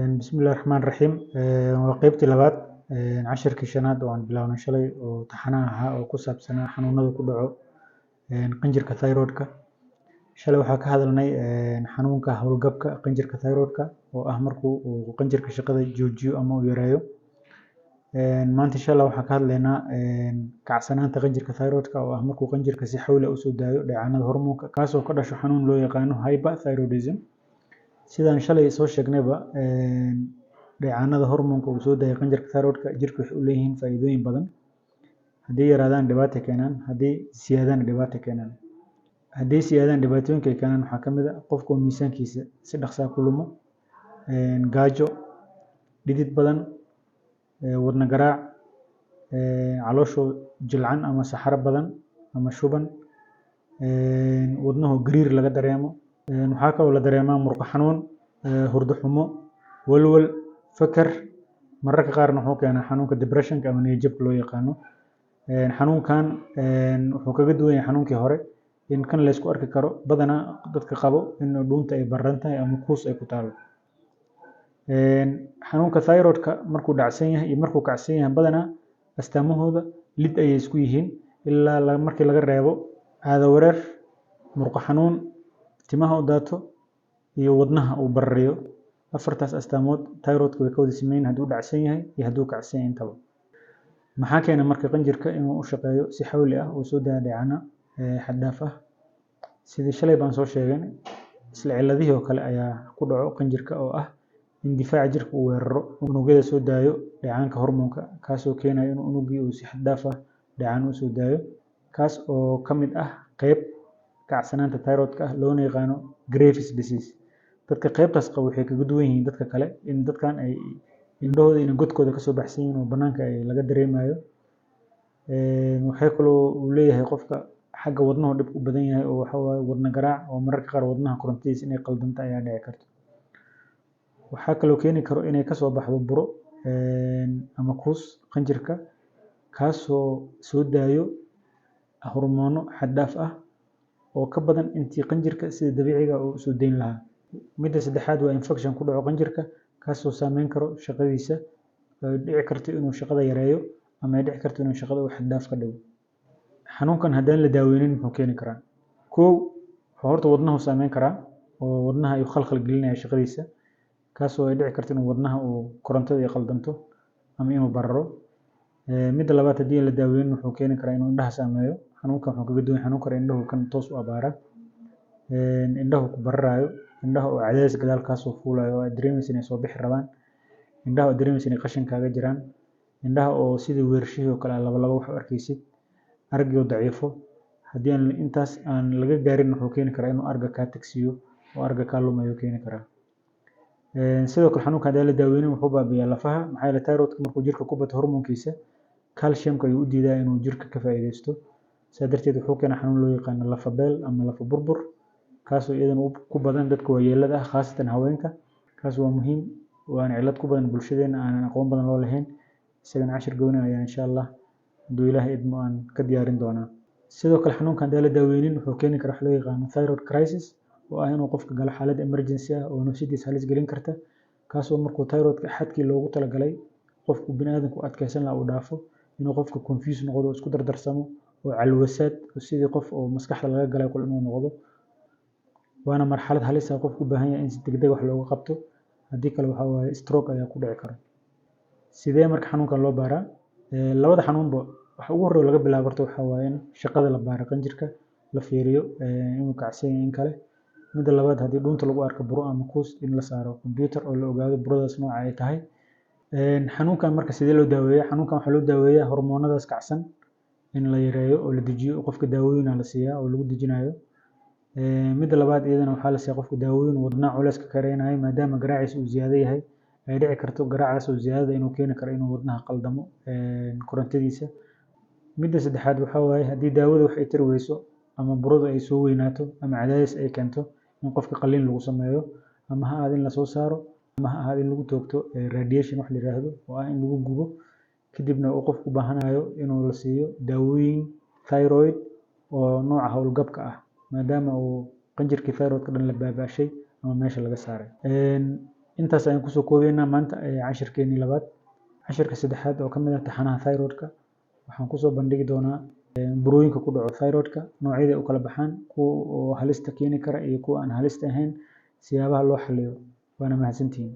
Bismillahi Raxmaani Raxiim. Waa qaybtii labaad cashirkii shanaad oo aan bilownay shalay oo taxanaha ahaa oo ku saabsanaa xanuunada ku dhaco qanjirka thyroidka. Shalay waxaa ka hadalnay xanuunka hawlgabka qanjirka thyroidka oo ah markuu uu qanjirka shaqada joojiyo ama uu yareeyo. Maanta insha Allah waxaan ka hadlaynaa kacsanaanta qanjirka thyroidka oo ah markuu qanjirka si xawli ah u soo daayo dheecaanada hormoonka kaasoo ka dhasho xanuun loo yaqaano hyperthyroidism. Sidaan shalay soo sheegnayba dheecaanada hormoonka uu soo daayo qanjirka thyroidka jirka waxay u leeyihiin faa'iidooyin badan. Haddii yaraadaan dhibaato keenaan, haddii siyaadaan dhibaato keenaan. Haddii siyaadaan dhibaatooyinka ay keenaan waxaa ka mid ah qofka miisaankiisa si dhaqso ah ku lumo, gaajo, dhidid badan, wadne garaac, caloosho jilcan ama saxaro badan ama shuban, wadnaho gariir laga dareemo. Waxaa kaloo la dareemaa murqo xanuun, hurdo xumo, walwal, fakar. Mararka qaarna wuxuu keenaa xanuunka depressionka ama niyad jabka loo yaqaano. Xanuunkan wuxuu kaga duwan yahay xanuunkii hore in kan la isku arki karo badanaa dadka qabo in dhuunta ay barran tahay ama kuus ay ku taalo. Xanuunka thyroidka markuu dhacsan yahay iyo markuu kacsan yahay badanaa astaamahooda lid ayay isku yihiin ilaa markii laga reebo caado wareer, murqo xanuun, timaha u daato iyo wadnaha uu bararayo. Afartaas astaamood thyroidka way ka wada siman yihiin hadduu dhacsan yahay iyo hadduu kacsan yahay intaba. Maxaa keena marka qanjirka inuu u shaqeeyo si xawli ah oo soo daaya dheecaano xad dhaaf ah? Sidii shalay baan soo sheegay, isla ciladihii oo kale ayaa ku dhaco qanjirka oo ah in difaaca jirka uu weeraro unugyada soo daayo dheecaanka hormoonka kaasoo keenaya in unuggii uu si xad dhaaf ah dheecaan u soo daayo kaas oo ka mid ah qayb kacsanaanta thyroidka ah loona yaqaano Graves' disease. Dadka qaybtaas qaba waxay kaga duwan yihiin dadka kale in dadkan ay indhahooda iyo godkooda kasoo baxsan yihiin oo bannaanka ay laga dareemayo. Waxay kaloo uu leeyahay qofka xagga wadnaha dhib u badan yahay oo waxa waaye wadne garaac oo mararka qaar wadnaha korontidiisa inay qaldanto ayaa dhici karto. Waxaa kaloo keeni karo inay kasoo baxdo buro ama kuus qanjirka kaasoo soo daayo hormoono xad dhaaf ah oo ka badan intii qanjirka sida dabiiciga ah uu soo dayn lahaa. Midda saddexaad waa infection ku dhaco qanjirka kaasoo saameyn karo shaqadiisa. Dhici karto inuu shaqada yareeyo ama ay dhici karto inuu shaqada uu xad dhaaf ka dhigo. Xanuunkan haddaan la daaweynin muxuu keeni karaa? Kow, horta wadnahu saameyn karaa oo wadnaha ayuu khalkhal gelinaya shaqadiisa kaasoo ay dhici karto inuu wadnaha uu korontada ay qaldanto ama inuu bararo. Midda labaad haddii aan la daaweynin wuxuu keeni karaa inuu indhaha saameeyo. Xanuunkan wuxuu kaga duwan yahay xanuun kale indhahu kan toos u abaara. Indhahu ku bararayo, indhaha oo cadaadis gadaal kaasoo fuulayo oo aad dareemayso inay soo bixi rabaan. Indhaha oo dareemayso inay qashin kaaga jiraan. Indhaha oo sidii weershihii oo kale laba wax u arkaysid. Aragga oo daciifo. Haddii aan intaas aan laga gaarin wuxuu keeni karaa inuu aragga kaa tagsiyo oo aragga kaa lumayo keeni karaa. Sidoo kale xanuunkan haddii la daaweynin wuxuu baabi'iyaa lafaha. Maxaa yeelay thyroidka markuu jirka ku bato hormoonkiisa calciumka ayuu u diidaa inuu jirka ka faa'iideysto. Sidaa darteed wuxuu keenaa xanuun loo yaqaano lafa beel ama lafa burbur kaasoo iyadana ku badan dadka waayeelada ah khaasatan haweenka. Kaas waa muhiim waana cillad ku badan bulshadeena aanan aqoon badan loo lahayn. Isagana cashir gooni ayaa insha Allah hadduu Ilaahay idmo aan ka diyaarin doonaa. Sidoo kale xanuunkan haddii la daaweynin wuxuu keeni karaa wax loo yaqaano thyroid crisis oo ah inuu qofka galo xaalad emergency ah oo nafsidiisa halis gelin karta kaasoo markuu thyroidka xadkii loogu talagalay qofku bini'aadamku adkeysan lahaa uu dhaafo inuu qofka confuse noqdo oo isku dardarsamo oo calwasaad sidii qof oo maskaxda laga galay kul inuu noqdo. Waana marxalad halis ah qofku u baahan yahay in si degdeg wax looga qabto haddii kale waxa waaye stroke ayaa ku dhici kara. Sidee marka xanuunkan loo baaraa? Labada xanuunba waxa ugu horreeya laga bilaabo horta waxa waaye in shaqada la baaro qanjirka la fiiriyo inuu kacsan yahay in kale. Midda labaad haddii dhuunta lagu arko buro ama kuus in la saaro computer oo la ogaado buradaas nooca ay tahay. Xanuunkan marka sidee loo daaweeyaa? Xanuunkan waxaa loo daaweeyaa hormoonadaas kacsan in la yareeyo oo la dejiyo qofka daawooyin la siiyaa oo lagu dejinayo. Midda labaad iyadana waxaa la siiyaa qofka daawooyin wadnaha culeyska ka yareynayo maadaama garaaciisa uu ziyaado yahay. Ay dhici karto garaacaas oo ziyaadada inuu keeni karo inuu wadnaha qaldamo korontadiisa. Midda saddexaad waxaa waaye haddii daawada wax ay tari weyso ama burada ay soo weynaato ama cadaadis ay keento in qofka qalliin lagu sameeyo ama ha ahaado in la soo saaro ama ha ahaado in lagu toogto radiation wax la yiraahdo oo ah in lagu gubo kadibna uu qofku u baahanayo inuu la siiyo daawooyin thyroid oo nooca hawlgabka ah maadaama uu qanjirkii thyroidka dhan la baaba'shay ama meesha laga saaray. intaas ayaan kusoo koobaynaa maanta cashirkeennii labaad. Cashirka saddexaad oo ka mid ah taxanaha thyroidka waxaan kusoo bandhigi doonaa burooyinka ku dhaco thyroidka, noocyada u kala baxaan, kuwa oo halista keeni kara iyo kuwa aan halista ahayn, siyaabaha loo xalliyo. Waana mahadsantihiin.